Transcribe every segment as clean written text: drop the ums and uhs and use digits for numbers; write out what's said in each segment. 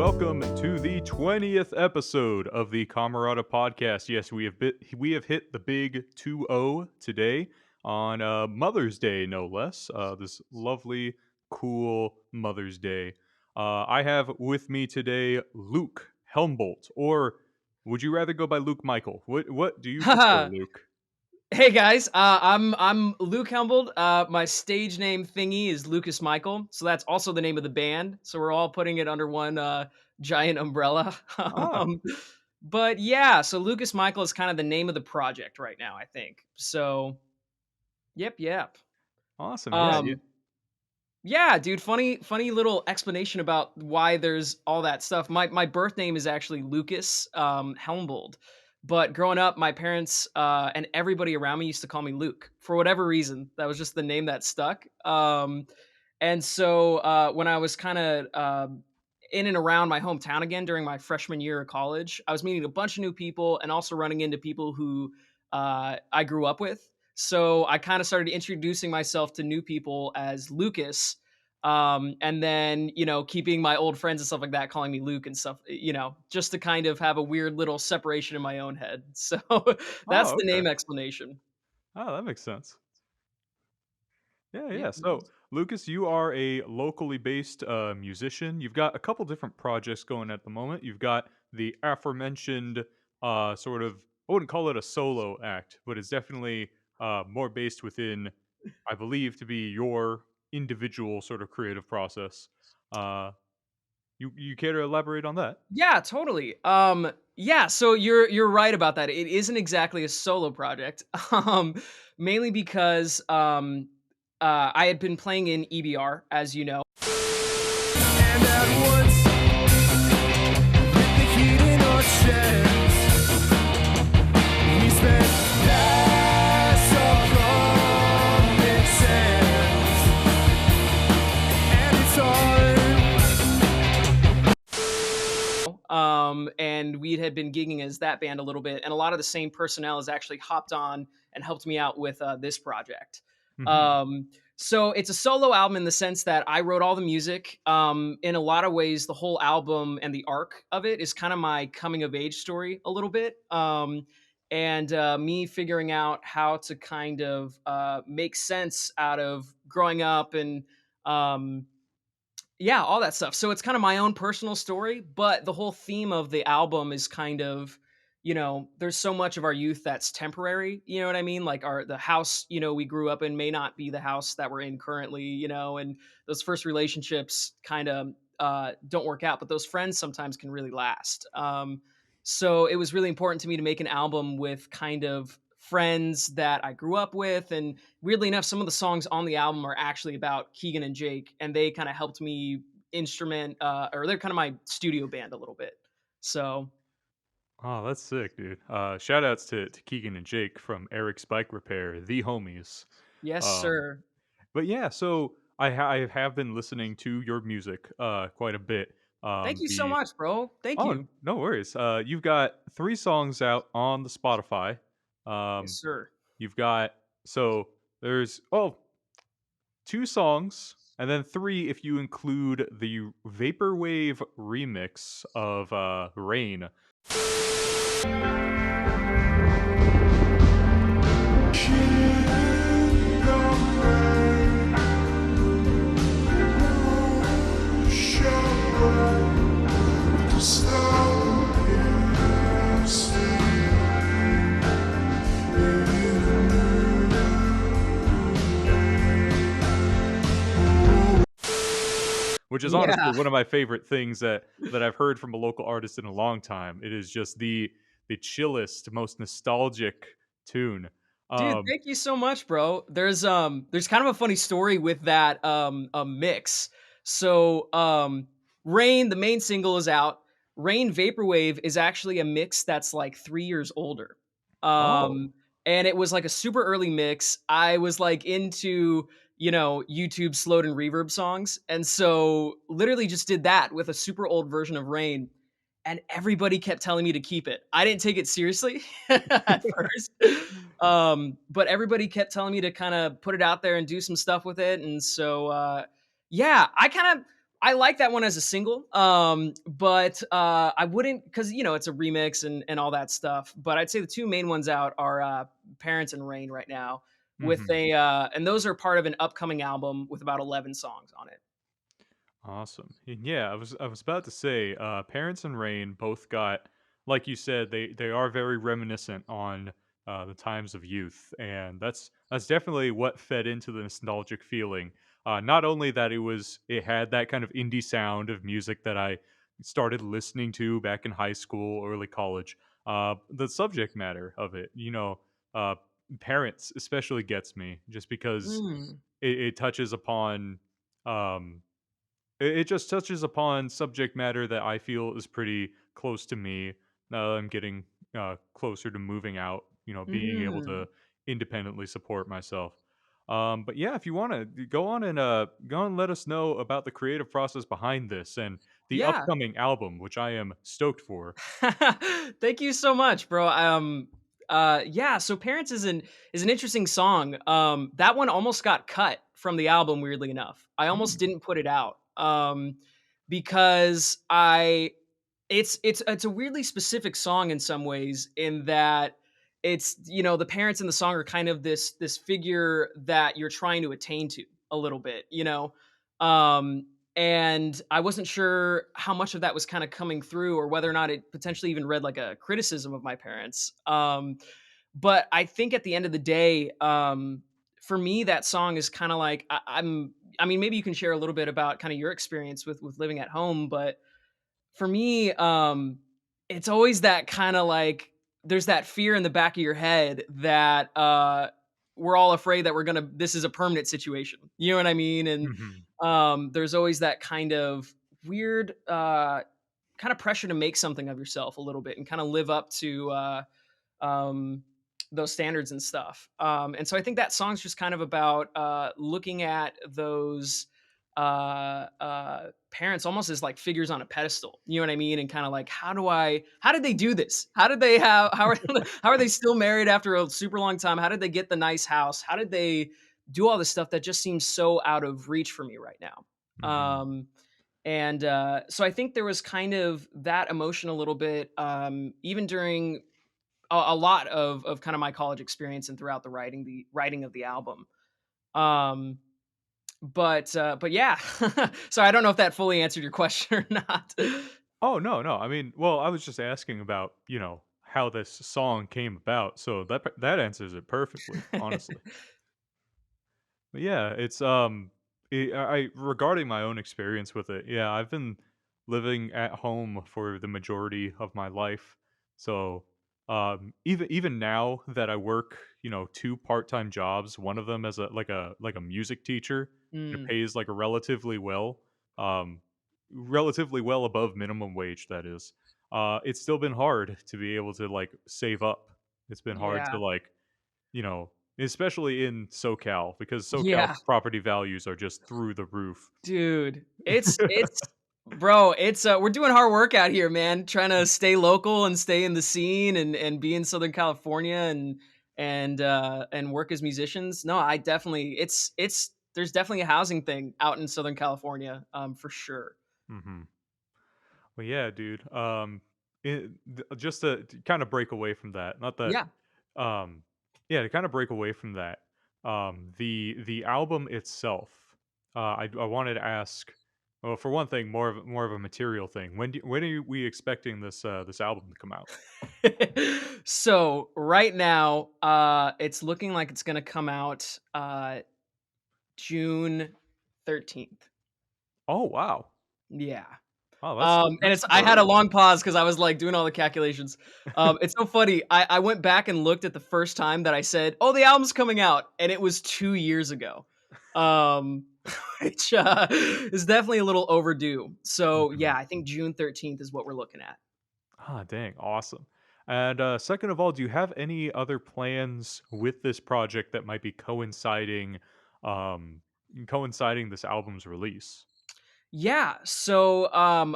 welcome to the 20th episode of the Camerata Podcast. Yes, we have hit the big 2-0 today on Mother's Day, no less. This lovely, cool Mother's Day. I have with me today Luke Helmbolt, or would you rather go by Luke Michael? What do you prefer, Luke? Hey guys, I'm Luke Humboldt. My stage name thingy is Lukas Michael, so that's also the name of the band. So we're all putting it under one giant umbrella. Ah, But yeah, so Lukas Michael is kind of the name of the project right now, I think. So yep. awesome. Yeah. Um, yeah, dude. Funny little explanation about why there's all that stuff. My birth name is actually Lucas Helmbold, but growing up, my parents and everybody around me used to call me Luke for whatever reason. That was just the name that stuck. And so when I was kind of in and around my hometown again during my freshman year of college, I was meeting a bunch of new people and also running into people who I grew up with. So I kind of started introducing myself to new people as Lucas. And then, keeping my old friends and stuff like that, calling me Luke and stuff, just to kind of have a weird little separation in my own head. So that's Oh, the okay. name explanation. Oh, that makes sense. Yeah. Yep. So, Lucas, you are a locally based musician. You've got a couple different projects going at the moment. You've got the aforementioned sort of, I wouldn't call it a solo act, but it's definitely more based within, I believe, to be your individual sort of creative process. Uh, you care to elaborate on that? Yeah, totally. Yeah, so you're right about that. It isn't exactly a solo project. Mainly because I had been playing in EBR, as you know. And at once, with the heat in our chest, we spent less of common sense. And it's hard. And we had been gigging as that band a little bit, and a lot of the same personnel has actually hopped on and helped me out with this project. Hmm. So it's a solo album in the sense that I wrote all the music. In a lot of ways, the whole album and the arc of it is kind of my coming of age story a little bit. And me figuring out how to kind of make sense out of growing up and yeah, all that stuff. So it's kind of my own personal story, but the whole theme of the album is kind of, there's so much of our youth that's temporary, you know what I mean? Like the house, we grew up in may not be the house that we're in currently, and those first relationships kind of don't work out, but those friends sometimes can really last. So it was really important to me to make an album with kind of friends that I grew up with, and weirdly enough, some of the songs on the album are actually about Keegan and Jake, and they kind of helped me instrument, or they're kind of my studio band a little bit. So, Oh, that's sick, dude. Shout outs to Keegan and Jake from Eric's Bike Repair, the homies. yes, Um, sir. But yeah, so I have been listening to your music quite a bit. Thank you so The much, bro. Thank Oh, you. no worries. You've got 3 songs out on the Spotify. Yes, Um, sir. you've got so there's 2 songs, and then 3 if you include the vaporwave remix of "Rain." Which is honestly Yeah. one of my favorite things that I've heard from a local artist in a long time. It is just the chillest, most nostalgic tune. Dude, Um, thank you so much, bro. There's kind of a funny story with that mix. So Rain, the main single is out. Rain Vaporwave is actually a mix that's like 3 years older. oh, Um and it was like a super early mix. I was like into, YouTube slowed and reverb songs, and so literally just did that with a super old version of Rain, and everybody kept telling me to keep it. I didn't take it seriously at first. But everybody kept telling me to kind of put it out there and do some stuff with it. And so, yeah, I like that one as a single, but I wouldn't because it's a remix and all that stuff. But I'd say the two main ones out are "Parents" and "Rain" right now, with Mhm. and those are part of an upcoming album with about 11 songs on it. Awesome. And yeah, I was about to say, Parents and Rain both got, like you said, they are very reminiscent on the times of youth, and that's definitely what fed into the nostalgic feeling. Not only that it had that kind of indie sound of music that I started listening to back in high school, early college. The subject matter of it, uh, Parents especially gets me just because Mm, it touches upon. Um, it just touches upon subject matter that I feel is pretty close to me now that I'm getting closer to moving out, being able mhm. to independently support myself. But yeah, if you want to go on and let us know about the creative process behind this and the Yeah. upcoming album, which I am stoked for. Thank you so much, bro. Yeah, so Parents is an interesting song. That one almost got cut from the album, weirdly enough. I almost Hmm. didn't put it out. Because it's a weirdly specific song in some ways, in that the parents in the song are kind of this figure that you're trying to attain to a little bit. Um and I wasn't sure how much of that was kind of coming through, or whether or not it potentially even read like a criticism of my parents. But I think at the end of the day, for me, that song is kind of like I mean, maybe you can share a little bit about kind of your experience with living at home, but for me, it's always that kind of like there's that fear in the back of your head that we're all afraid that this is a permanent situation. You know what I mean? And Hmm. there's always that kind of weird kind of pressure to make something of yourself a little bit and kind of live up to um, those standards and stuff. And so I think that song's just kind of about looking at those parents almost as like figures on a pedestal. You know what I mean? And kind of like, how did they do this? How are they still married after a super long time? How did they get the nice house? How did they do all this stuff that just seems so out of reach for me right now? Hmm. And so I think there was kind of that emotion a little bit, even during a lot of kind of my college experience and throughout the writing of the album. Um, but yeah, so I don't know if that fully answered your question or not. Oh no, no. I mean, well, I was just asking about how this song came about, so that answers it perfectly, honestly. But yeah, it's I regarding my own experience with it. Yeah, I've been living at home for the majority of my life. So, even now that I work, two part-time jobs, one of them as a music teacher, and it Mm, pays like a um relatively well above minimum wage, that is. It's still been hard to be able to like save up. It's been hard to yeah, like you know, especially in SoCal, because SoCal yeah, property values are just through the roof. dude, it's bro, it's we're doing hard work out here, man. Trying to stay local and stay in the scene and be in Southern California and work as musicians. No, I definitely it's there's definitely a housing thing out in Southern California, for sure. Mhm. Well, yeah, dude. Just to kind of break away from that, not that, Yeah. um, yeah, to kind of break away from that. The album itself, I wanted to ask. Well, for one thing, more of a material thing. When are we expecting this album to come out? So right now, it's looking like it's gonna come out June 13th. Oh wow, Yeah. oh And that's it's I super had a early. long pause because I was like doing all the calculations. It's so funny. I went back and looked at the first time that I said, "Oh, the album's coming out," and it was 2 years ago. Um, which is definitely a little overdue. So Mhm. yeah, I think June 13th is what we're looking at. Ah, dang, awesome. And second of all, do you have any other plans with this project that might be um, coinciding this album's release? Yeah. So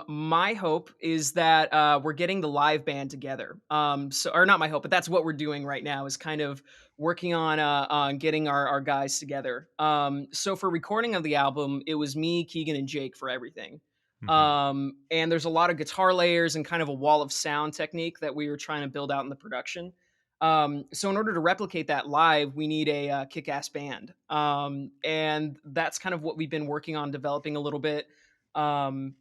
my hope is that we're getting the live band together. So or not my hope, but that's what we're doing right now is kind of working on getting our guys together. So for recording of the album, it was me, Keegan, and Jake for everything. Hmm. And there's a lot of guitar layers and kind of a wall of sound technique that we were trying to build out in the production. So in order to replicate that live, we need a kick-ass band. And that's kind of what we've been working on developing a little bit.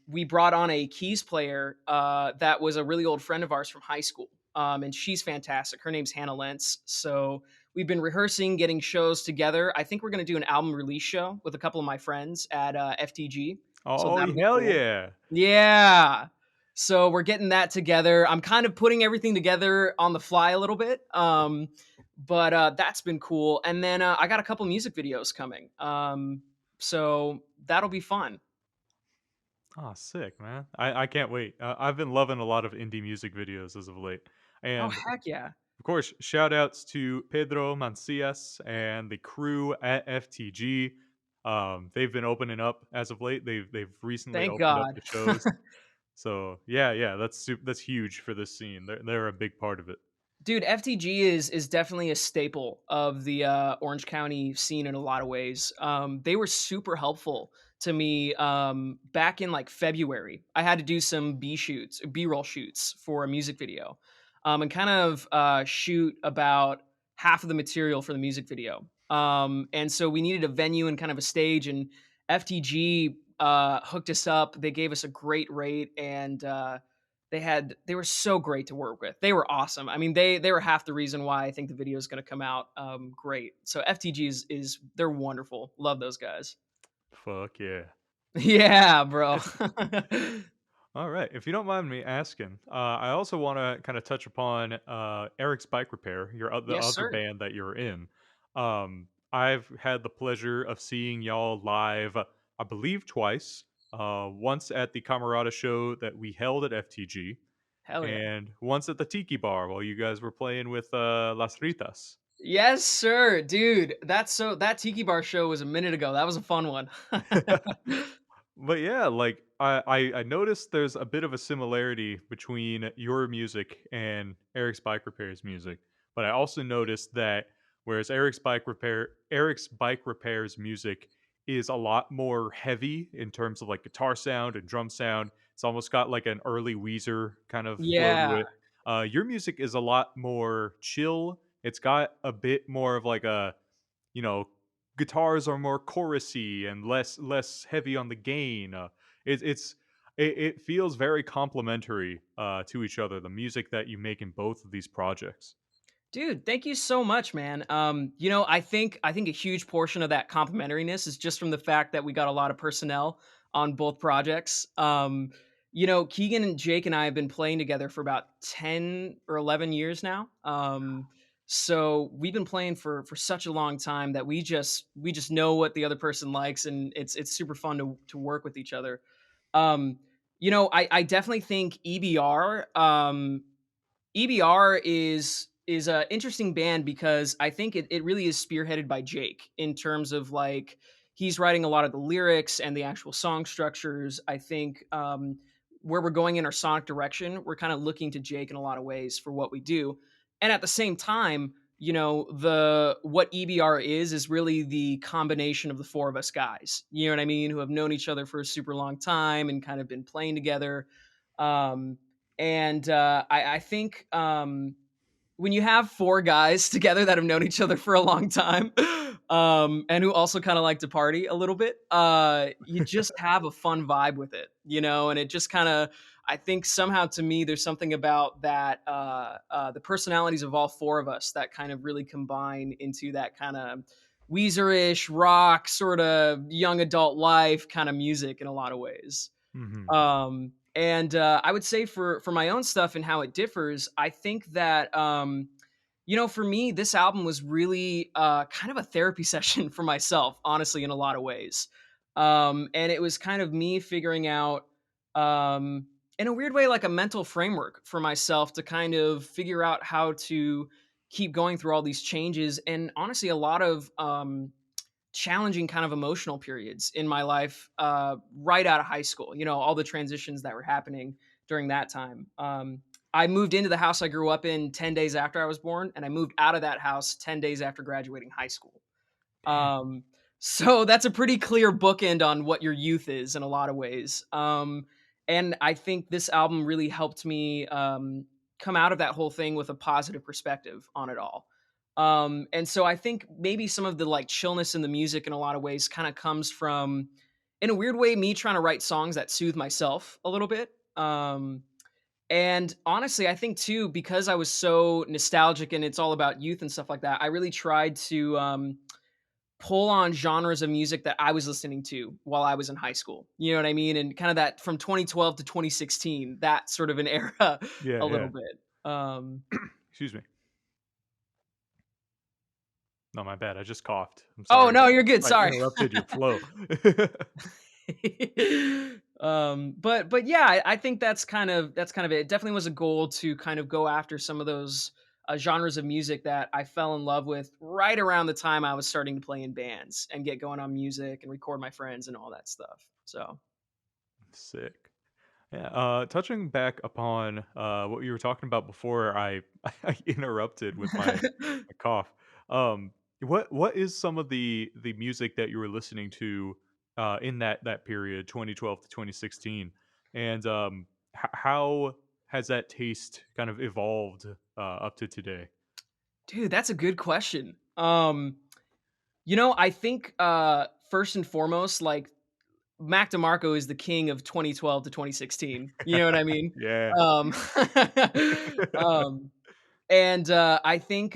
We brought on a keys player that was a really old friend of ours from high school. And she's fantastic. Her name's Hannah Lentz. So we've been rehearsing, getting shows together. I think we're going to do an album release show with a couple of my friends at FTG. So Oh, that'll be hell cool. yeah. Yeah. So we're getting that together. I'm kind of putting everything together on the fly a little bit. But that's been cool. And then I got a couple music videos coming. So that'll be fun. Oh, sick, man. I can't wait. I've been loving a lot of indie music videos as of late. Oh, And heck yeah. of course, shout outs to Pedro Mancias and the crew at FTG. They've been opening up as of late. They've recently Thank opened up God. the shows. So yeah, yeah, that's huge for this scene. They're a big part of it. Dude, FTG is definitely a staple of the Orange County scene in a lot of ways. They were super helpful to me back in like February. I had to do some B-roll shoots for a music video, and kind of shoot about half of the material for the music video. And so we needed a venue and kind of a stage, and FTG hooked us up. They gave us a great rate, and they were so great to work with. They were awesome. I mean, they were half the reason why I think the video is going to come out great. So FTG is they're wonderful. Love those guys. Fuck yeah. Yeah, bro. All right. If you don't mind me asking, I also want to kind of touch upon Eric's Bike Repair, the Yes, other sir. band that you're in. I've had the pleasure of seeing y'all live, I believe twice. Once at the Camerata show that we held at FTG, Hell yeah. and once at the Tiki Bar while you guys were playing with Las Ritas. Yes, sir, dude. That Tiki Bar show was a minute ago. That was a fun one. But yeah, like I noticed there's a bit of a similarity between your music and Eric's Bike Repair's music. But I also noticed that whereas Eric's Bike Repair's music is a lot more heavy in terms of like guitar sound and drum sound. It's almost got like an early Weezer kind of flow to Yeah. it. Your music is a lot more chill. It's got a bit more of like a, you know, guitars are more chorusy and less heavy on the gain. It feels very complementary to each other. The music that you make in both of these projects. Dude, thank you so much, man. I think a huge portion of that complementariness is just from the fact that we got a lot of personnel on both projects. Keegan and Jake and I have been playing together for about 10 or 11 years now. So we've been playing for such a long time that we just know what the other person likes, and it's super fun to work with each other. I definitely think EBR is a interesting band because I think it really is spearheaded by Jake in terms of like he's writing a lot of the lyrics and the actual song structures. I think where we're going in our sonic direction, we're kind of looking to Jake in a lot of ways for what we do. And at the same time, the what EBR is really the combination of the four of us guys. You know what I mean? Who have known each other for a super long time and kind of been playing together. Um, and I think when you have four guys together that have known each other for a long time, and who also kind of like to party a little bit, you just have a fun vibe with it, and it just kind of, I think somehow to me, there's something about that, the personalities of all four of us that kind of really combine into that kind of Weezer-ish rock, sort of young adult life kind of music in a lot of ways. Hmm. And I would say for my own stuff and how it differs, I think that for me, this album was really kind of a therapy session for myself, honestly, in a lot of ways. And it was kind of me figuring out, in a weird way, like a mental framework for myself to kind of figure out how to keep going through all these changes. And honestly, a lot of challenging kind of emotional periods in my life right out of high school. You know, all the transitions that were happening during that time. I moved into the house I grew up in 10 days after I was born, and I moved out of that house 10 days after graduating high school. Damn. So that's a pretty clear bookend on what your youth is in a lot of ways. And I think this album really helped me come out of that whole thing with a positive perspective on it all. And so I think maybe some of the like chillness in the music in a lot of ways kind of comes from, in a weird way, me trying to write songs that soothe myself a little bit. And honestly, I think too, because I was so nostalgic and it's all about youth and stuff like that, I really tried to pull on genres of music that I was listening to while I was in high school. You know what I mean? And kind of that from 2012 to 2016, that sort of an era Yeah, a yeah. little bit. Excuse me. No, my bad. I just coughed. I'm Oh sorry. no, you're good. I Sorry. interrupted your flow. But yeah, I think that's kind of it. It definitely was a goal to kind of go after some of those genres of music that I fell in love with right around the time I was starting to play in bands and get going on music and record my friends and all that stuff. So Sick. Yeah, touching back upon what you were talking about before I, I interrupted with my cough. What is some of the music that you were listening to in that period, 2012 to 2016, and how has that taste kind of evolved up to today? dude, that's a good question. I think first and foremost, like Mac DeMarco is the king of 2012 to 2016. You know what I mean? Yeah. Um, um, and I think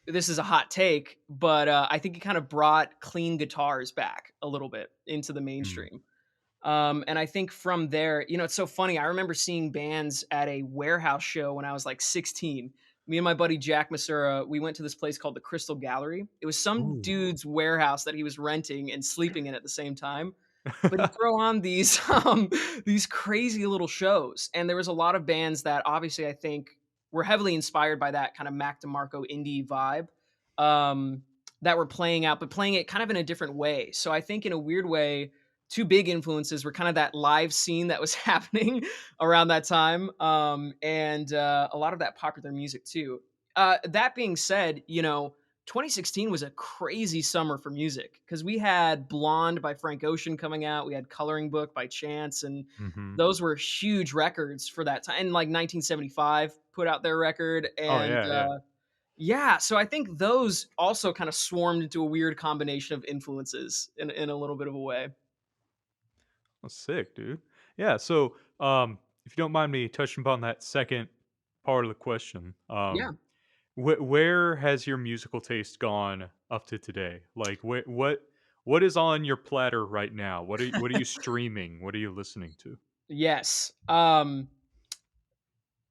this is a hot take, but I think he kind of brought clean guitars back a little bit into the Mm. mainstream. And I think from there, it's so funny. I remember seeing bands at a warehouse show when I was like 16. Me and my buddy Jack Masura, we went to this place called the Crystal Gallery. It was some Ooh. dude's warehouse that he was renting and sleeping in at the same time. But he'd throw on these these crazy little shows, and there was a lot of bands that obviously I think were heavily inspired by that kind of Mac DeMarco indie vibe um, that were playing out, but playing it kind of in a different way. So I think in a weird way, two big influences were kind of that live scene that was happening around that time, and a lot of that popular music too. That being said, 2016 was a crazy summer for music because we had Blonde by Frank Ocean coming out, we had Coloring Book by Chance, and Hmm. those were huge records for that time. And like 1975 put out their record, Oh and yeah, yeah. yeah, so I think those also kind of swarmed into a weird combination of influences in a little bit of a way. That's sick, dude. Yeah. So, if you don't mind me touching upon that second part of the question, Yeah. where has your musical taste gone up to today? Like, what is on your platter right now? What are you streaming? What are you listening to? Yes.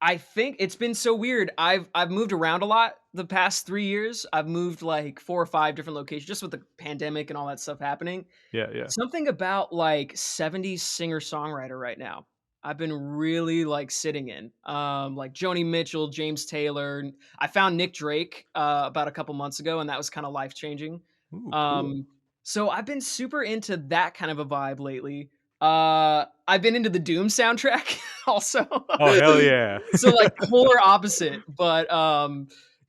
I think it's been so weird. I've moved around a lot the past 3 years. I've moved like 4 or 5 different locations just with the pandemic and all that stuff happening. Yeah, yeah. Something about like 70s singer-songwriter right now. I've been really like sitting in. Like Joni Mitchell, James Taylor. I found Nick Drake about a couple months ago, and that was kind of life-changing. Ooh, cool. Um, so I've been super into that kind of a vibe lately. I've been into the Doom soundtrack also. Oh hell yeah. So like polar opposite, but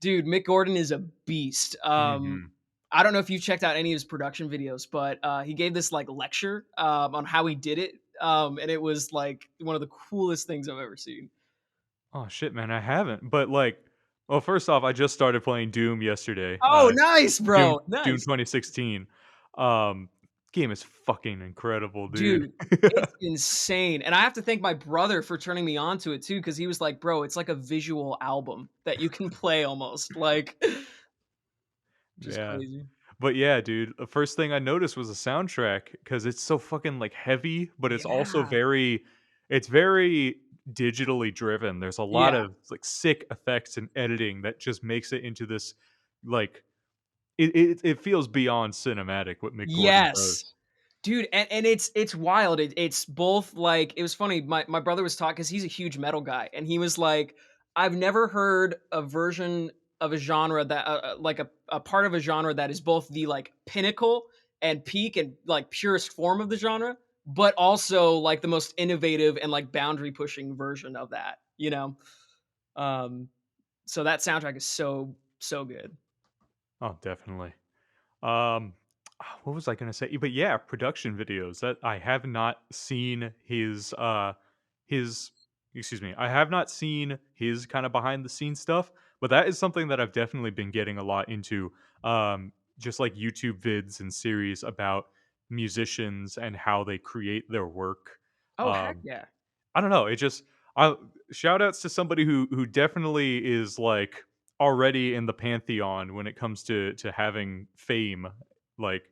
dude, Mick Gordon is a beast. Hmm. I don't know if you've checked out any of his production videos, but he gave this like lecture on how he did it, and it was like one of the coolest things I've ever seen. Oh shit, man, I haven't. But like, well, first off, I just started playing Doom yesterday. Oh, nice, Doom bro, Doom nice, 2016. Um, Game is fucking incredible, dude. dude. It's insane, and I have to thank my brother for turning me on to it too, because he was like, "Bro, it's like a visual album that you can play almost like." Just Yeah. crazy. But yeah, dude, the first thing I noticed was the soundtrack because it's so fucking like heavy, but it's also Yeah, very digitally driven. There's a lot yeah. of like sick effects and editing that just makes it into this like it feels beyond cinematic what Mick Gordon Yes. does. Dude, and it's wild. It's both like it was funny. My brother was talking because he's a huge metal guy, and he was like, "I've never heard a version of a genre that like a a part of a genre that is both the like pinnacle and peak and like purest form of the genre, but also like the most innovative and like boundary pushing version of that, you know? Um, so that soundtrack is so good. Oh, definitely. Um, what was I gonna say? But yeah, production videos. That I have not seen his excuse me. I have not seen his kind of behind the scenes stuff, but that is something that I've definitely been getting a lot into. Just like YouTube vids and series about musicians and how they create their work. Oh, heck Um, yeah. I don't know. It just I shout outs to somebody who definitely is like already in the pantheon when it comes to having fame. Like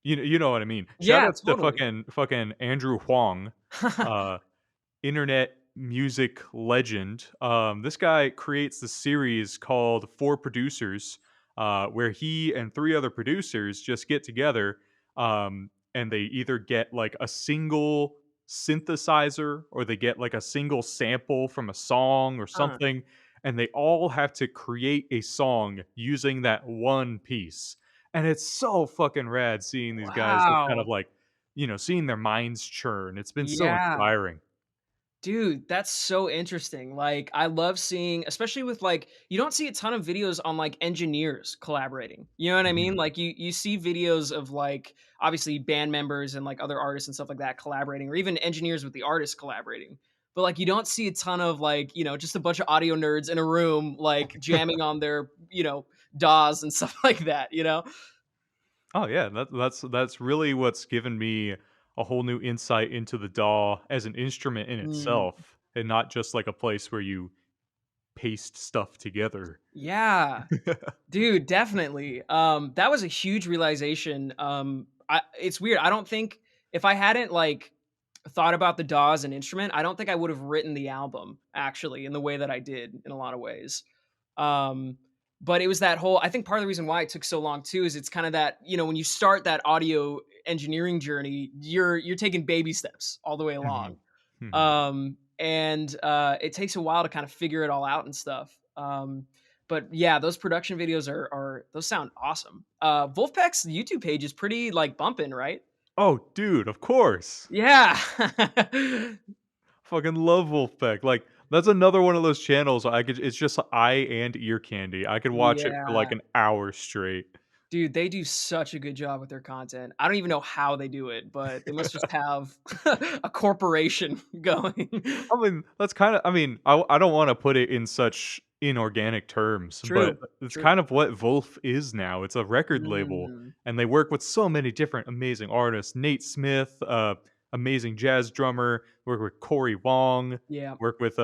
you know what I mean. Shout Yeah, outs to totally. fucking Andrew Huang. Uh internet music legend. This guy creates the series called Four Producers, where he and three other producers just get together, and they either get like a single synthesizer or they get like a single sample from a song or Uh, something, and they all have to create a song using that one piece. And it's so fucking rad seeing these guys just kind of wow. like, seeing their minds churn. It's been so Yeah. inspiring. Dude, that's so interesting. Like, I love seeing, especially with like, you don't see a ton of videos on like engineers collaborating. You know what I mean? Mhm. Like, you see videos of like obviously band members and like other artists and stuff like that collaborating, or even engineers with the artist collaborating. But like, you don't see a ton of like, just a bunch of audio nerds in a room like jamming on their, DAWs and stuff like that. You know? Oh yeah, that's really what's given me a whole new insight into the DAW as an instrument in Mm. itself, and not just like a place where you paste stuff together. Yeah. Dude, definitely. That was a huge realization. It's weird. I don't think if I hadn't like thought about the DAW as an instrument, I don't think I would have written the album actually in the way that I did in a lot of ways. Um, but it was that whole. I think part of the reason why it took so long too is it's kind of that when you start that audio engineering journey, you're taking baby steps all the way Mhm. along, Mhm. and it takes a while to kind of figure it all out and stuff. But yeah, those production videos are those sound awesome. Wolfpack's YouTube page is pretty like bumping, right? Oh, dude, of course. Yeah. Fucking love Wolfpack. Like that's another one of those channels I could. It's just eye and ear candy. I could watch it for like Yeah. an hour straight. Dude, they do such a good job with their content. I don't even know how they do it, but they must just have a corporation going. I mean, that's kind of. I mean, I don't want to put it in such inorganic terms, but True. it's True. kind of what Wolf is now. It's a record label, Mm. and they work with so many different amazing artists. Nate Smith, amazing jazz drummer. Work with Corey Wong. Yeah. Work with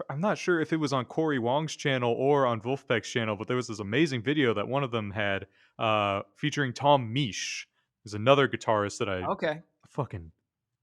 I'm not sure if it was on Corey Wong's channel or on Wolfpack's channel, but there was this amazing video that one of them had featuring Tom Misch, who's another guitarist that I Okay. fucking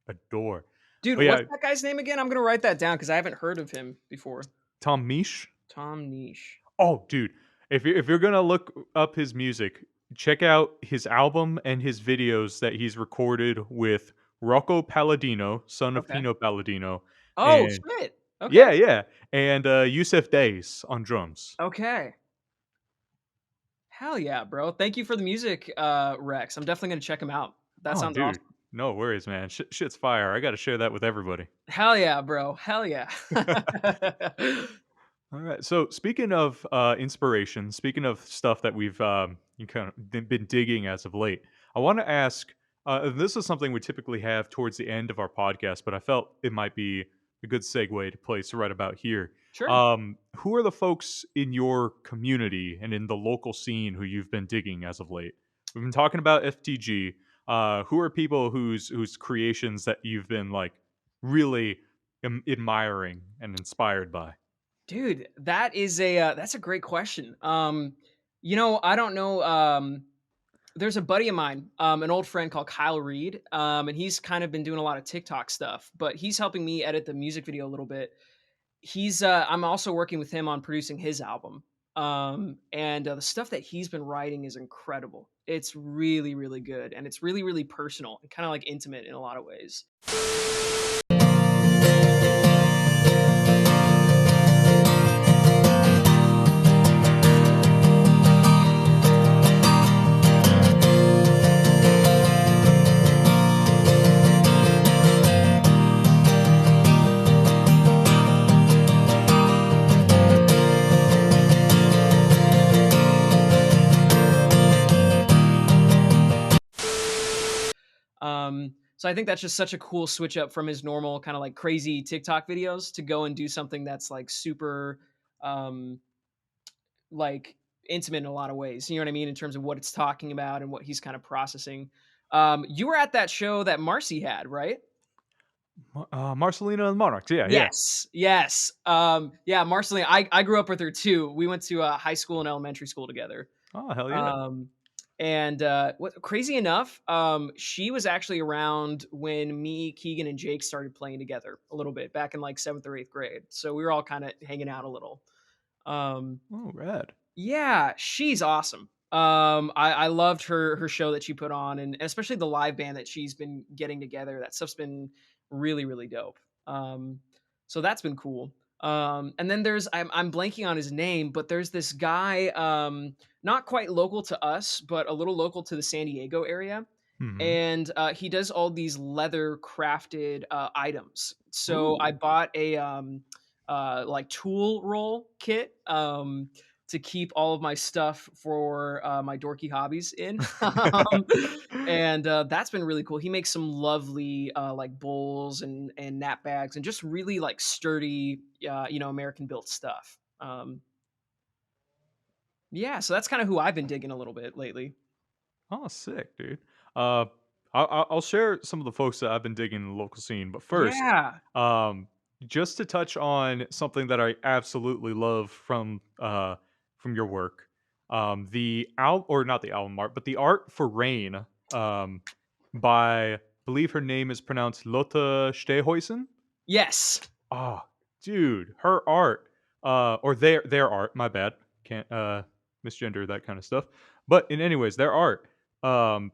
adore. Dude, But yeah, what's that guy's name again? I'm gonna write that down because I haven't heard of him before. Tom Misch. Tom Niche. Oh, dude, if you're gonna look up his music, check out his album and his videos that he's recorded with Rocco Palladino, son of Okay. Pino Palladino, Oh, and shit. Okay. yeah, and Yusef Days on drums. Okay. Hell yeah, bro. Thank you for the music, Rex. I'm definitely gonna check him out. That Oh, sounds dude, awesome. no worries, man. Shit's fire. I got to share that with everybody. Hell yeah, bro. Hell yeah. All right. So speaking of inspiration, speaking of stuff that we've you kind of been digging as of late, I want to ask. And this is something we typically have towards the end of our podcast, but I felt it might be a good segue to place right about here. Sure. Who are the folks in your community and in the local scene who you've been digging as of late? We've been talking about FTG. Who are people whose creations that you've been like really admiring and inspired by? Dude, that's a great question. I don't know. There's a buddy of mine, an old friend called Kyle Reed, and he's kind of been doing a lot of TikTok stuff, but he's helping me edit the music video a little bit. I'm also working with him on producing his album. And the stuff that he's been writing is incredible. It's really, really good, and it's really, really personal and kind of like intimate in a lot of ways. So I think that's just such a cool switch up from his normal kind of like crazy TikTok videos to go and do something that's like super um like intimate in a lot of ways. You know what I mean? In terms of what it's talking about and what he's kind of processing. You were at that show that Marcy had, right? Marcelino and the Monarchs. Yeah, yeah. Yes, yes. Yeah, Marceline. I grew up with her too. We went to high school and elementary school together. Oh, hell yeah. Um, and what crazy enough, she was actually around when me, Keegan, and Jake started playing together a little bit back in like seventh or eighth grade. So we were all kind of hanging out a little. Um, Oh, rad. yeah, she's awesome. I loved her show that she put on, and especially the live band that she's been getting together. That stuff's been really really dope. Um, so that's been cool. And then I'm blanking on his name, but there's this guy, not quite local to us, but a little local to the San Diego area, Hmm. and he does all these leather crafted items. So I Ooh. bought a like tool roll kit. To keep all of my stuff for my dorky hobbies in. And that's been really cool. He makes some lovely like bowls and nap bags and just really like sturdy, American built stuff. Yeah, so that's kind of who I've been digging a little bit lately. Oh, sick, dude. Uh, I'll share some of the folks that I've been digging in the local scene, but first, Yeah. um, just to touch on something that I absolutely love from your work, the al or not the album art, but the art for Rain, by believe her name is pronounced Lotte Stehuysen. Yes. Oh, dude, her art, or their art. My bad, can't misgender that kind of stuff. But in anyways, their art, um,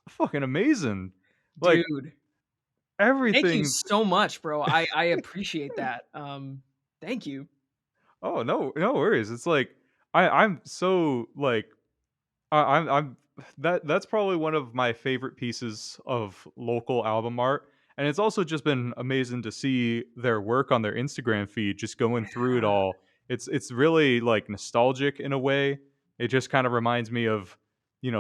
fucking amazing. Like Dude. Thank you everything. so much, bro. I appreciate that. Thank you. Oh no, no worries. It's like I'm so like I'm that's probably one of my favorite pieces of local album art, and it's also just been amazing to see their work on their Instagram feed, just going through it Yeah. all. It's really like nostalgic in a way. It just kind of reminds me of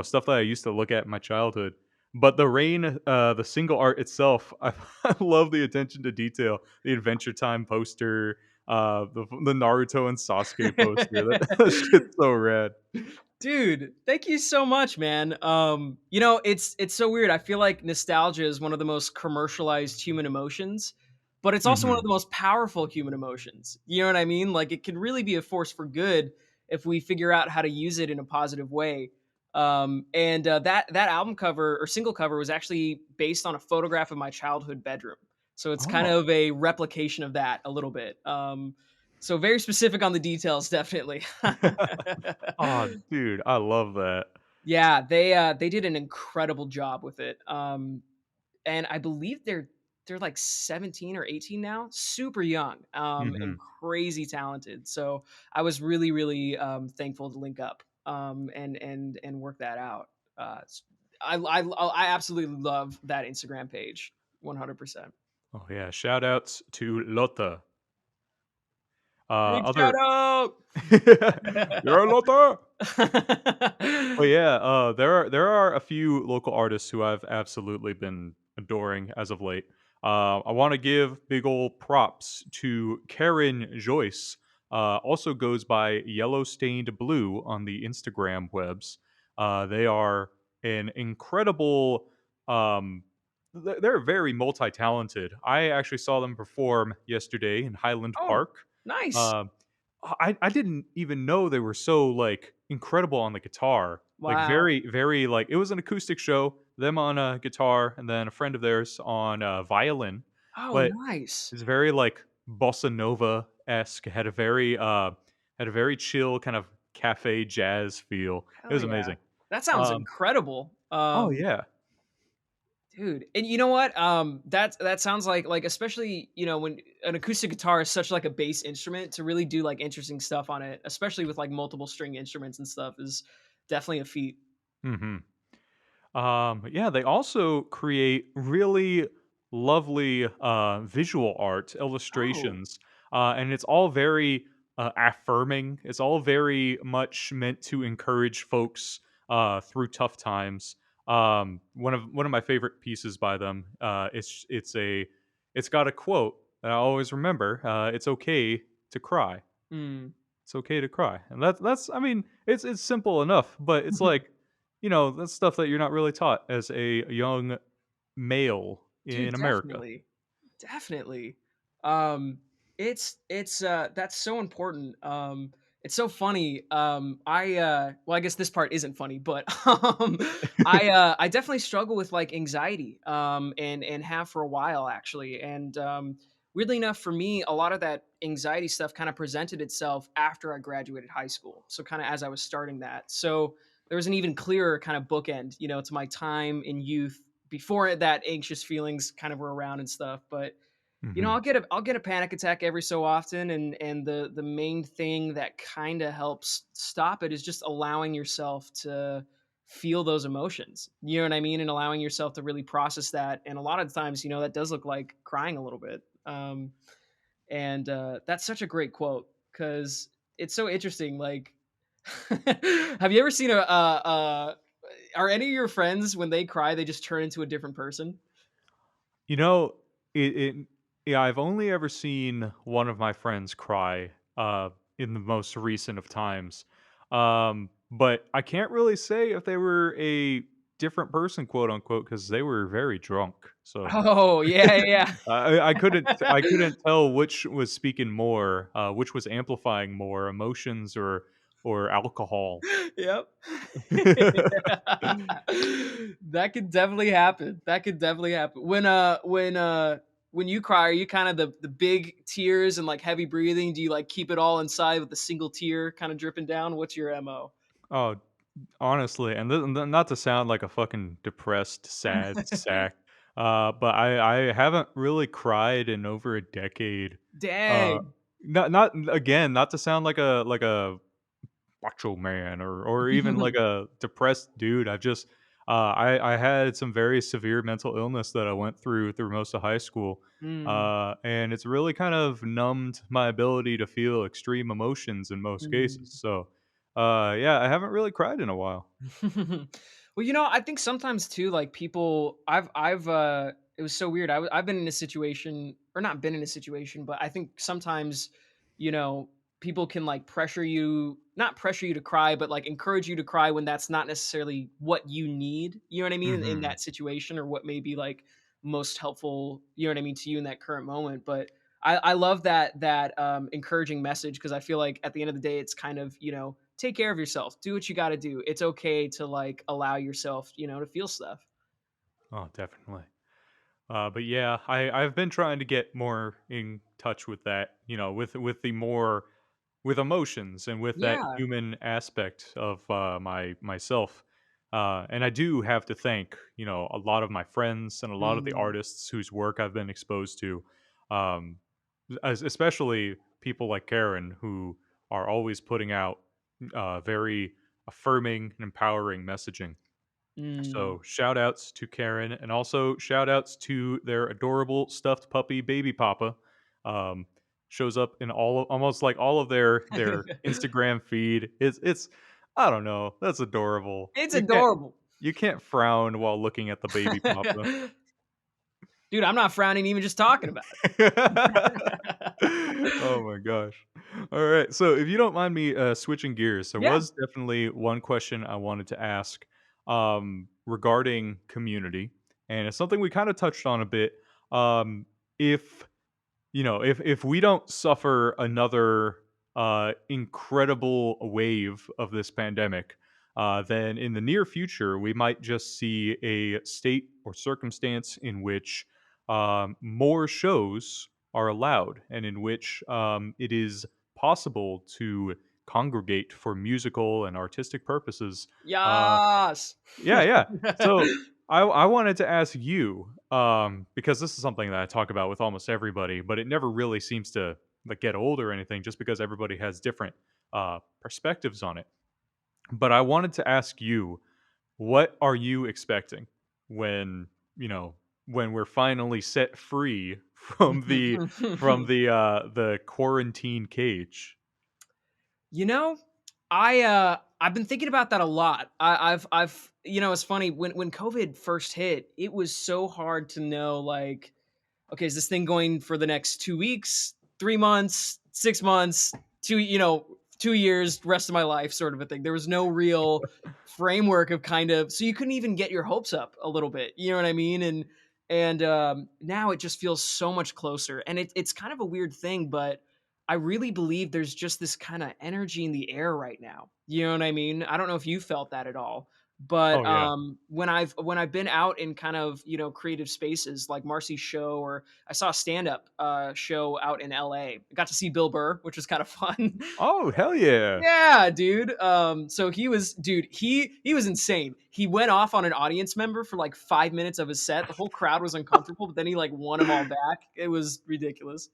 stuff that I used to look at in my childhood. But the rain, the single art itself, I love the attention to detail. The Adventure Time poster, the Naruto and Sasuke poster. That shit's so rad. Dude, thank you so much, man. It's so weird. I feel like nostalgia is one of the most commercialized human emotions, but it's also one of Hmm. the most powerful human emotions. You know what I mean? Like it can really be a force for good if we figure out how to use it in a positive way. And that album cover or single cover was actually based on a photograph of my childhood bedroom. So it's kind Oh. of a replication of that a little bit. So very specific on the details, definitely. Oh, dude, I love that. Yeah, they did an incredible job with it. And I believe they're like 17 or 18 now, super young, and Mhm. crazy talented. So I was really, really thankful to link up and work that out. I absolutely love that Instagram page, 100%. Oh, yeah, shout outs to Lotta. Big shout Other out. You're Lotta! Well, yeah, there are a few local artists who I've absolutely been adoring as of late. I wanna give big ol' props to Karen Joyce, also goes by Yellow Stained Blue on the Instagram webs. They are an incredible, um they're very multi-talented. I actually saw them perform yesterday in Highland Oh, Park. nice. Um I didn't even know they were so, like, incredible on the guitar. Like, Wow. very, very, like it was an acoustic show, them on a guitar, and then a friend of theirs on, violin, Oh, but nice. it's very, like, bossa nova-esque, had a very chill kind of cafe jazz feel. It Hell was yeah. amazing. That sounds Um incredible. Oh, yeah. Dude, and you know what? That sounds like especially when an acoustic guitar is such like a bass instrument to really do like interesting stuff on it, especially with like multiple string instruments and stuff, is definitely a feat. Mhm. Yeah, they also create really lovely visual art Oh, illustrations, and it's all very affirming. It's all very much meant to encourage folks through tough times. One of my favorite pieces by them. It's got a quote that I always remember. It's okay to cry. Mm. It's okay to cry, and that's I mean, it's simple enough, but it's like, that's stuff that you're not really taught as a young male Dude, in America. definitely. Definitely. Um, it's that's so important. It's so funny. I guess this part isn't funny, but I definitely struggle with like anxiety. And have for a while actually. And weirdly enough, for me, a lot of that anxiety stuff kind of presented itself after I graduated high school. So kind of as I was starting that. So there was an even clearer kind of bookend, to my time in youth before that anxious feelings kind of were around and stuff. But Mhm. I'll get a panic attack every so often, and the main thing that kind of helps stop it is just allowing yourself to feel those emotions. You know what I mean? And allowing yourself to really process that. And a lot of times, that does look like crying a little bit. And that's such a great quote because it's so interesting. Like, have you ever seen are any of your friends when they cry they just turn into a different person? You know, it yeah, I've only ever seen one of my friends cry, in the most recent of times. But I can't really say if they were a different person, quote unquote, because they were very drunk. So Oh, yeah, yeah. I couldn't tell which was speaking more, which was amplifying more, emotions or alcohol. Yep. That could definitely happen. That could definitely happen. When you cry, are you kind of the big tears and like heavy breathing? Do you like keep it all inside with a single tear kind of dripping down? What's your MO? Oh, honestly, and not to sound like a fucking depressed, sad sack, but I haven't really cried in over a decade. Uh, Dang. not again, not to sound like a macho man or even like a depressed dude. I've just I had some very severe mental illness that I went through most of high school. Mm, And it's really kind of numbed my ability to feel extreme emotions in most cases. mm. So, yeah, I haven't really cried in a while. Well, I think sometimes too, like people, it was so weird. I've been in a situation, or not been in a situation, but I think sometimes, you know, people can like not pressure you to cry, but like encourage you to cry when that's not necessarily what you need. You know what I mean? In Mhm. that situation, or what may be like most helpful. You know what I mean to you in that current moment, but. I love that encouraging message because I feel like at the end of the day, it's kind of take care of yourself. Do what you got to do. It's okay to like allow yourself, to feel stuff. Oh, definitely. But yeah, I've been trying to get more in touch with that, with the more with emotions and with that Yeah. human aspect of myself. And I do have to thank, a lot of my friends and a lot of the Mm, artists whose work I've been exposed to, um, especially people like Karen who are always putting out very affirming and empowering messaging. mm. So shout outs to Karen and also shout outs to their adorable stuffed puppy baby papa. Um, shows up in almost like all of their Instagram feed. It's I don't know, that's adorable. It's You can't adorable. you can't frown while looking at the baby papa. Dude, I'm not frowning even just talking about Oh it. my gosh. All right. So if you don't mind me switching gears, there Yeah. was definitely one question I wanted to ask regarding community. And it's something we kind of touched on a bit. If if we don't suffer another incredible wave of this pandemic, then in the near future we might just see a state or circumstance in which more shows are allowed, and in which it is possible to congregate for musical and artistic purposes. Uh, Yas. yeah, yeah. So I wanted to ask you, because this is something that I talk about with almost everybody, but it never really seems to like get old or anything, just because everybody has different perspectives on it. But I wanted to ask you, what are you expecting when when we're finally set free from the quarantine cage? You know, I I've been thinking about that a lot. I've it's funny when COVID first hit, it was so hard to know like, okay, is this thing going for the next 2 weeks, 3 months, 6 months, 2 years, rest of my life, sort of a thing. There was no real framework of kind of, so you couldn't even get your hopes up a little bit. You know what I mean? And now it just feels so much closer, and it's kind of a weird thing, but I really believe there's just this kind of energy in the air right now. You know what I mean? I don't know if you felt that at all, but Oh yeah. when I've been out in kind of creative spaces like Marcy's show, or I saw a stand up show out in L.A. I got to see Bill Burr, which was kind of fun. Oh hell yeah. Yeah, dude. So he was insane. He went off on an audience member for like 5 minutes of his set. The whole crowd was uncomfortable, but then he like won them all back. It was ridiculous.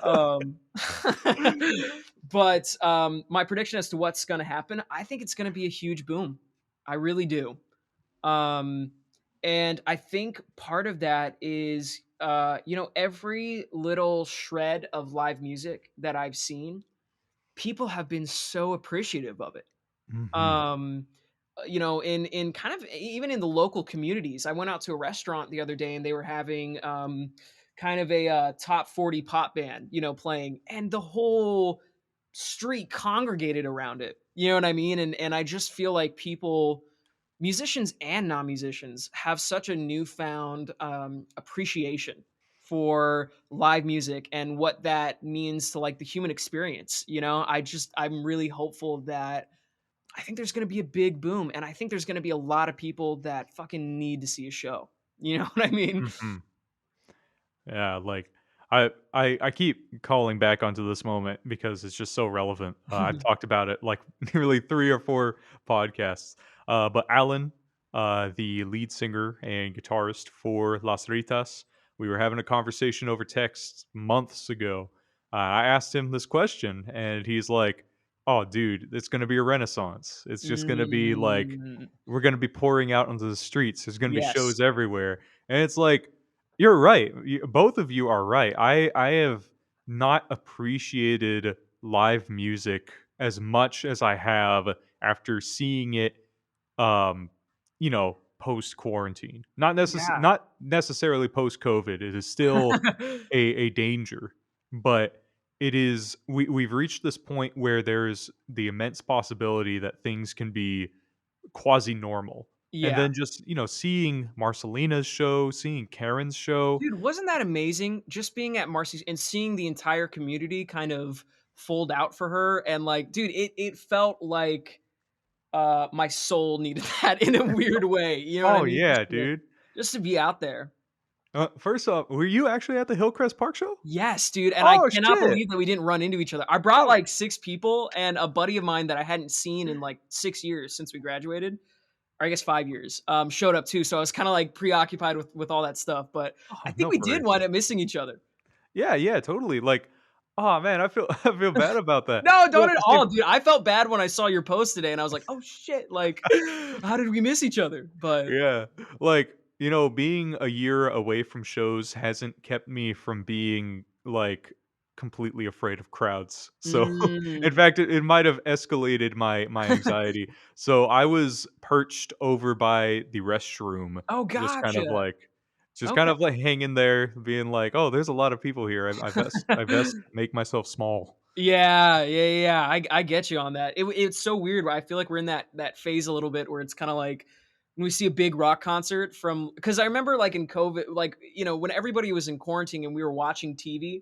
Um, but my prediction as to what's going to happen, I think it's going to be a huge boom. I really do. Um, and I think part of that is, every little shred of live music that I've seen, people have been so appreciative of it. Hmm. Um, in kind of even in the local communities. I went out to a restaurant the other day and they were having kind of a top 40 pop band, playing, and the whole street congregated around it. You know what I mean? And I just feel like people, musicians and non-musicians, have such a newfound appreciation for live music and what that means to like the human experience. I'm really hopeful that, I think there's going to be a big boom, and I think there's going to be a lot of people that fucking need to see a show. You know what I mean? Hmm. Yeah, like I keep calling back onto this moment because it's just so relevant. I've talked about it like nearly 3 or 4 podcasts. But Alan, the lead singer and guitarist for Las Ritas, we were having a conversation over text months ago. I asked him this question, and he's like, "Oh, dude, it's gonna be a renaissance. It's just gonna be like Mm, we're gonna be pouring out onto the streets. There's gonna be yes. shows everywhere." And it's like you're right. Both of you are right. I have not appreciated live music as much as I have after seeing it, um, post quarantine. Yeah. Not necessarily post COVID. It is still a danger, but it is we've reached this point where there's the immense possibility that things can be quasi normal. And Yeah. then just, seeing Marcelina's show, seeing Karen's show. Dude, wasn't that amazing? Just being at Marcy's and seeing the entire community kind of fold out for her, and like, dude, it felt like my soul needed that in a weird way. You know what I Oh mean? yeah, dude. Just to be out there. First off, were you actually at the Hillcrest Park show? Yes, dude, and I Oh cannot shit. believe that we didn't run into each other. I brought, Oh, like, 6 people and a buddy of mine that I hadn't seen in, like, 6 years since we graduated, or I guess 5 years, showed up too, so I was kinda, like, preoccupied with all that stuff, but I oh, think no we did worries. wind up missing each other. Yeah, yeah, totally. Like, oh man, I feel I feel bad about that. No, But don't at at the all, same dude. I felt bad when I saw your post today, and I was like, "Oh, shit," like, how did we miss each other? But yeah. Like, being a year away from shows hasn't kept me from being like completely afraid of crowds. So, in mm. fact, it might have escalated my anxiety. So, I was perched over by the restroom, Oh, just kind of gotcha. like Okay. hanging there, being like, "Oh, there's a lot of people here. I best make myself small." Yeah, yeah, yeah. I get you on that. It's so weird. I feel like we're in that phase a little bit where it's kind of like when we see a big rock concert from, because I remember like in COVID, like when everybody was in quarantine and we were watching TV,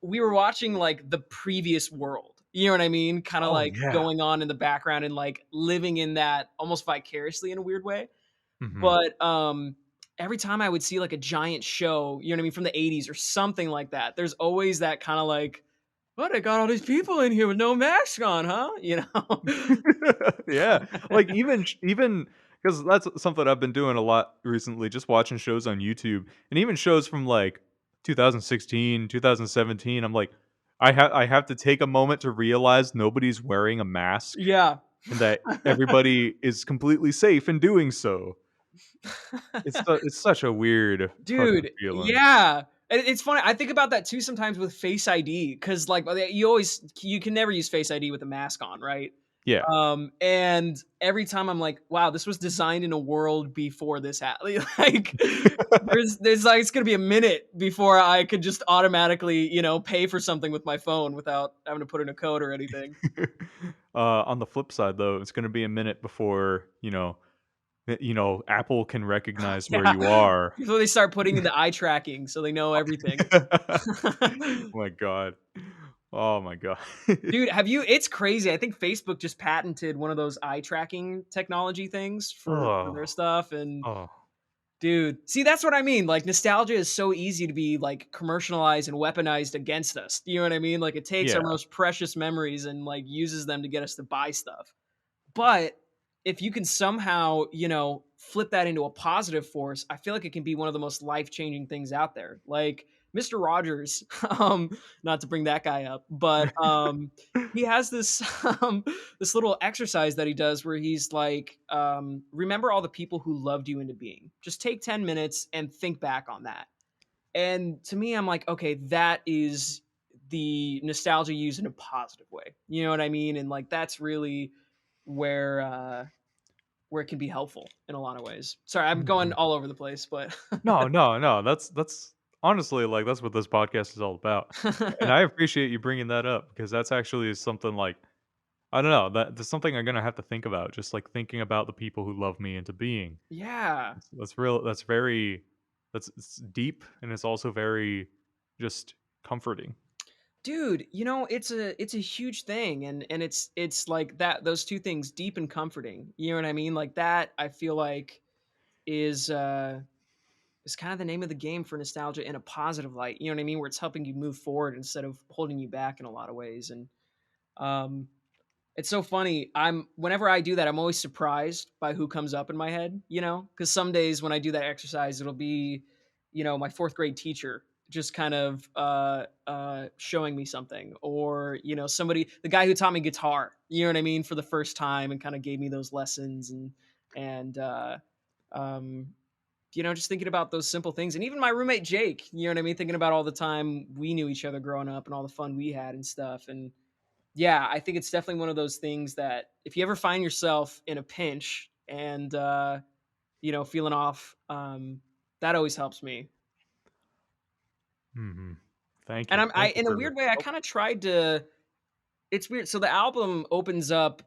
we were watching like the previous world. You know what I mean? Kind of Oh like yeah. going on in the background and like living in that almost vicariously in a weird way. Hmm. But every time I would see like a giant show, you know what I mean, from the 80s or something like that, there's always that kind of like, "What, I got all these people in here with no mask on, huh?" You know? Yeah, like even because that's something I've been doing a lot recently, just watching shows on YouTube, and even shows from like 2016, 2017. I'm like, I have to take a moment to realize nobody's wearing a mask Yeah. and that everybody is completely safe in doing so. It's such a weird fucking Dude, feeling. yeah. And it's funny, I think about that too sometimes with Face ID, because like, you can never use Face ID with a mask on, right? Yeah. And every time I'm like, wow, this was designed in a world before this happened. Like, there's like it's gonna be a minute before I could just automatically, pay for something with my phone without having to put in a code or anything. On the flip side, though, it's gonna be a minute before, Apple can recognize where Yeah, you are. before they start putting in the eye tracking, so they know everything. Oh my god. Oh my god. Dude, it's crazy. I think Facebook just patented one of those eye tracking technology things for their Oh, stuff, and oh, dude, see, that's what I mean. Like, nostalgia is so easy to be like commercialized and weaponized against us. You know what I mean? Like, it takes our yeah. most precious memories and like uses them to get us to buy stuff. But if you can somehow, flip that into a positive force, I feel like it can be one of the most life-changing things out there. Like Mr. Rogers, not to bring that guy up, but he has this this little exercise that he does where he's like, remember all the people who loved you into being. Just take 10 minutes and think back on that. And to me, I'm like, okay, that is the nostalgia used in a positive way. You know what I mean? And like that's really where it can be helpful in a lot of ways. Sorry, I'm going Mhm. all over the place, but No, no, no, that's honestly, like, that's what this podcast is all about, and I appreciate you bringing that up because that's actually something, like, I don't know, that's something I'm gonna have to think about, just, like, thinking about the people who love me into being. yeah. That's very it's deep, and it's also very just comforting. Dude, it's a huge thing, and it's like that, those two things, deep and comforting. You know what I mean? Like that I feel like is is kind of the name of the game for nostalgia in a positive light. You know what I mean? Where it's helping you move forward instead of holding you back in a lot of ways. And um it's so funny. Whenever I do that, I'm always surprised by who comes up in my head, because some days when I do that exercise, it'll be, my fourth grade teacher just kind of showing me something, or somebody, the guy who taught me guitar, you know what I mean, for the first time and kind of gave me those lessons, and um, just thinking about those simple things, and even my roommate Jake, you know what I mean, thinking about all the time we knew each other growing up and all the fun we had and stuff, and yeah, I think it's definitely one of those things that if you ever find yourself in a pinch and feeling off, that always helps me. Mhm. Thank And you. I Thank you in a for weird way, I oh, kind of tried to. It's weird. So the album opens up.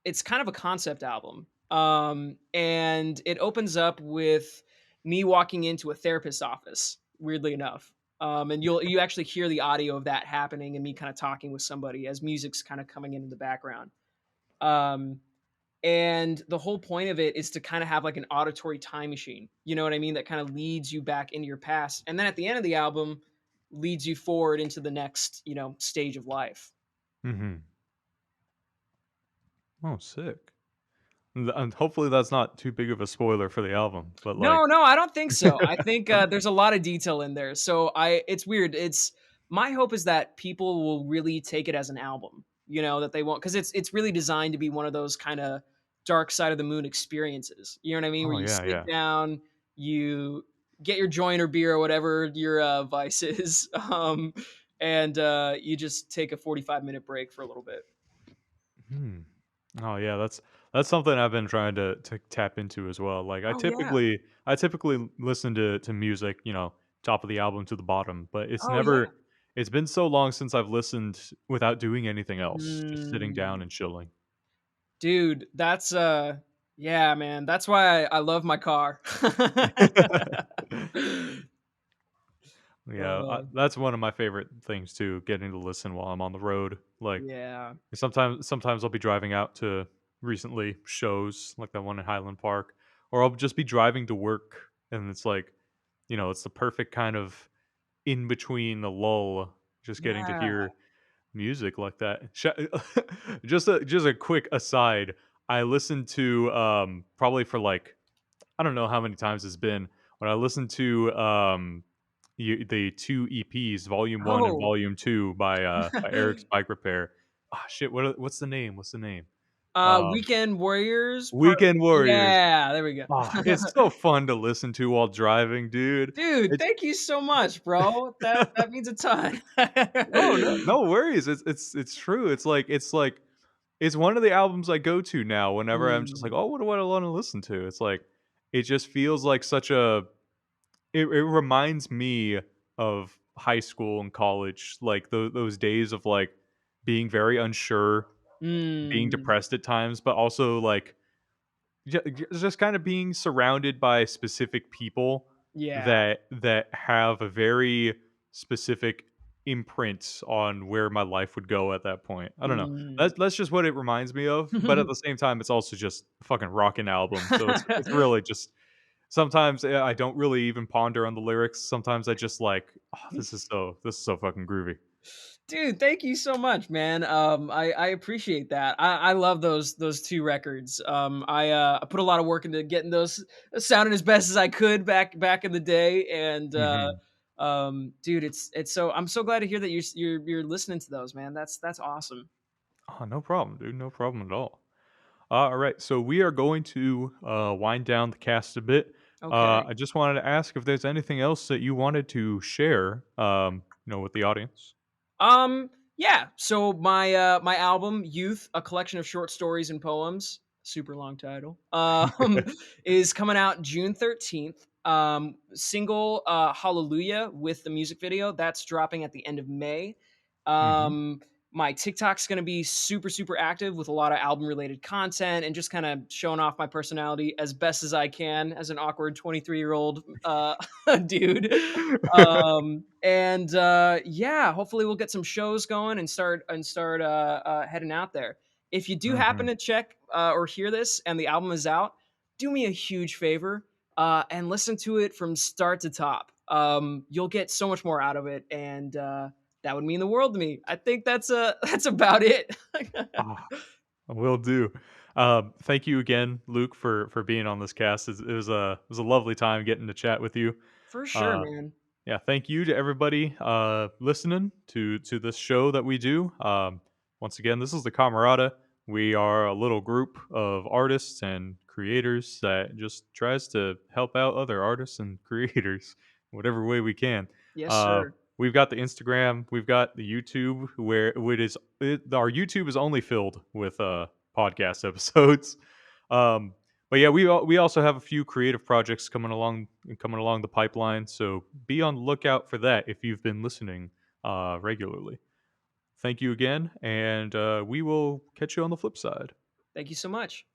It's kind of a concept album, and it opens up with me walking into a therapist's office. Weirdly enough, and you actually hear the audio of that happening and me kind of talking with somebody as music's kind of coming in the background. Um, And the whole point of it is to kind of have like an auditory time machine. You know what I mean? That kind of leads you back into your past. And then at the end of the album, leads you forward into the next, stage of life. mhm. Oh, sick. And hopefully that's not too big of a spoiler for the album, but, like No, no, I don't think so. I think there's a lot of detail in there. So it's weird. It's my hope is that people will really take it as an album. That they won't, because it's really designed to be one of those kind of dark side of the moon experiences. You know what I mean? Where Oh, you yeah, sit yeah. down, you get your joint or beer or whatever your vice is, and you just take a 45-minute break for a little bit. Hmm. Oh yeah, that's something I've been trying to tap into as well. Like Oh yeah. I typically listen to music, top of the album to the bottom, but Oh yeah. it's been so long since I've listened without doing anything else, just sitting down Mm. and chilling. Dude, that's yeah, man. That's why I love my car. Yeah, uh, that's one of my favorite things too, getting to listen while I'm on the road. Like yeah. sometimes I'll be driving out to recently shows like that one in Highland Park, or I'll just be driving to work and it's like, it's the perfect kind of in between the lull, just getting to Yeah. hear music like that. Just a quick aside. I listened to probably for like I don't know how many times it's been when I listened to the two EPs, Volume One and Oh. Volume Two by Eric's Bike Repair. Ah, shit. What's the name? What's the name? Um, Weekend Warriors part. Weekend Warriors. Yeah, there we go. Ah, it's so fun to listen to while driving, dude. Dude, It's thank you so much, bro. That means a ton. no, no, no worries. It's true. It's like it's one of the albums I go to now whenever I'm just like, Mm, "Oh, what do I wanna listen to?" It's like it just feels like such a it reminds me of high school and college, like, those days of, like, being very unsure, being mm, depressed at times, but also, like, just kind of being surrounded by specific people yeah. that have a very specific imprint on where my life would go at that point. I don't know. Mm. That's just what it reminds me of, but at the same time, it's also just a fucking rocking album. So it's really just sometimes I don't really even ponder on the lyrics. Sometimes I just like, oh, this is so fucking groovy. Dude, thank you so much, man. I appreciate that. I love those 2 records. I put a lot of work into getting those sounding as best as I could back in the day, and, Hmm. dude, it's so I'm so glad to hear that you're listening to those, man. That's awesome. Oh, no problem, dude. No problem at all. All right, so we are going to wind down the cast a bit. Okay. I just wanted to ask if there's anything else that you wanted to share, with the audience. Yeah. So my album, Youth, a collection of short stories and poems, super long title, is coming out June 13th. Single Hallelujah with the music video that's dropping at the end of May. Hmm. Um, my TikTok's gonna be super active with a lot of album related content and just kind of showing off my personality as best as I can as an awkward 23-year-old dude. And yeah, hopefully we'll get some shows going and start heading out there. If you do happen Hmm. to check or hear this and the album is out, do me a huge favor and listen to it from start to top. You'll get so much more out of it, and that would mean the world to me. I think that's that's about it. Ah, will do. Thank you again, Luke, for being on this cast. It was a lovely time getting to chat with you. For sure, Uh, man. yeah, thank you to everybody listening to this show that we do. Once again, this is the Camerata. We are a little group of artists and creators that just tries to help out other artists and creators whatever way we can. Yes, Uh, sir. we've got the Instagram, we've got the YouTube, where our YouTube is only filled with podcast episodes. Um, but yeah, we also have a few creative projects coming along the pipeline. So be on the lookout for that if you've been listening regularly. Thank you again, and we will catch you on the flip side. Thank you so much.